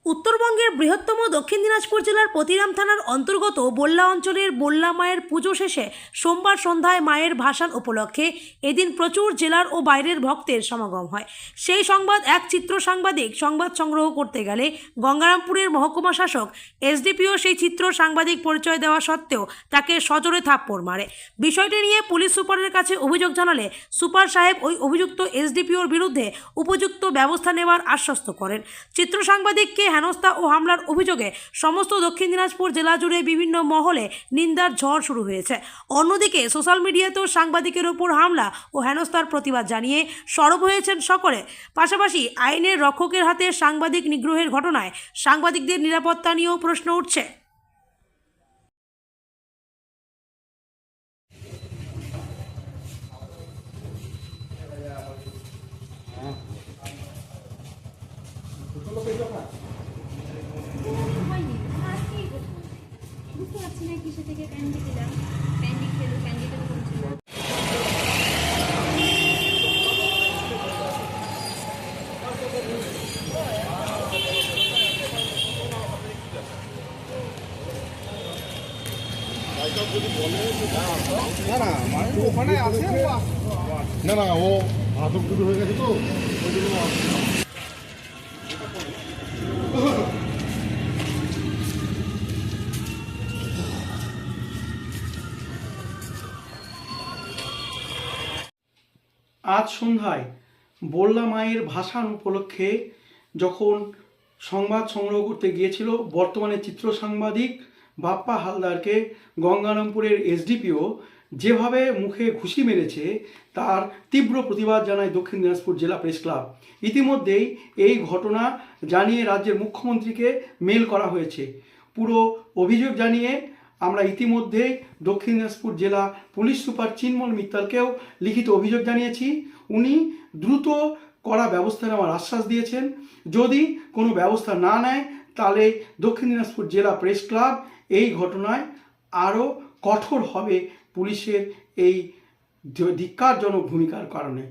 উত্তরবঙ্গের বৃহত্তম দক্ষিণ দিনাজপুর জেলার পতিরাম থানার অন্তর্গত বল্লা অঞ্চলের বল্লা মায়ের পুজো শেষে সোমবার সন্ধ্যায় মায়ের ভাসান উপলক্ষে এদিন প্রচুর জেলার ও বাইরের ভক্তের সমাগম হয়। সেই সংবাদ এক চিত্র সাংবাদিক সংবাদ সংগ্রহ করতে গেলে গঙ্গারামপুরের মহকুমা শাসক এসডিপিও সেই চিত্র সাংবাদিক পরিচয় দেওয়া সত্ত্বেও তাকে সজোরে থাপ্পড় মারে। বিষয়টি নিয়ে পুলিশ সুপারের কাছে অভিযোগ জানালে সুপার সাহেব ওই অভিযুক্ত এসডিপিওর বিরুদ্ধে উপযুক্ত ব্যবস্থা নেওয়ার আশ্বস্ত করেন। চিত্র সাংবাদিককে হেনস্থা ও হামলার অভিযোগে সমস্ত দক্ষিণ দিনাজপুর জেলা জুড়ে বিভিন্ন মহলে নিন্দার ঝড় শুরু হয়েছে। অন্যদিকে সোশ্যাল মিডিয়াতেও সাংবাদিকের ওপর হামলা ও হেনস্থার প্রতিবাদ জানিয়ে সরব হয়েছেন সকলে। পাশাপাশি আইনের রক্ষকের হাতে সাংবাদিক নিগ্রহের ঘটনায় সাংবাদিকদের নিরাপত্তা নিয়েও প্রশ্ন উঠছে। হয়নি, আজকেই প্রথম। বুঝতে পারছি না কিসে থেকে ক্যান্ডি দিলাম, ক্যান্ডি খেলো, ক্যান্ডি খেতে বলছিল। না না মানে ওখানে আছে না না ও আদব দুটো হয়ে গেছে তো ওই জন্য আজ সন্ধ্যায় বল্লা মায়ের ভাসান উপলক্ষে যখন সংবাদ সংগ্রহ করতে গিয়েছিল বর্তমানে চিত্র সাংবাদিক বাপ্পা হালদারকে গঙ্গারামপুরের এসডিপিও যেভাবে মুখে ঘুষি মেরেছে তার তীব্র প্রতিবাদ জানায় দক্ষিণ দিনাজপুর জেলা প্রেস ক্লাব। ইতিমধ্যেই এই ঘটনা জানিয়ে রাজ্যের মুখ্যমন্ত্রীকে মেল করা হয়েছে। পুরো অভিযোগ জানিয়ে আমরা ইতিমধ্যে দক্ষিণ দিনাজপুর জেলা পুলিশ সুপার চিন্মল মিত্তালকেও লিখিত অভিযোগ জানিয়েছি। উনি দ্রুত কড়া ব্যবস্থা নেওয়ার আশ্বাস দিয়েছেন। যদি কোনো ব্যবস্থা না নেয় তাহলে দক্ষিণ দিনাজপুর জেলা প্রেস ক্লাব এই ঘটনায় আরও কঠোর হবে পুলিশের এই ধিক্কারজনক ভূমিকার কারণে।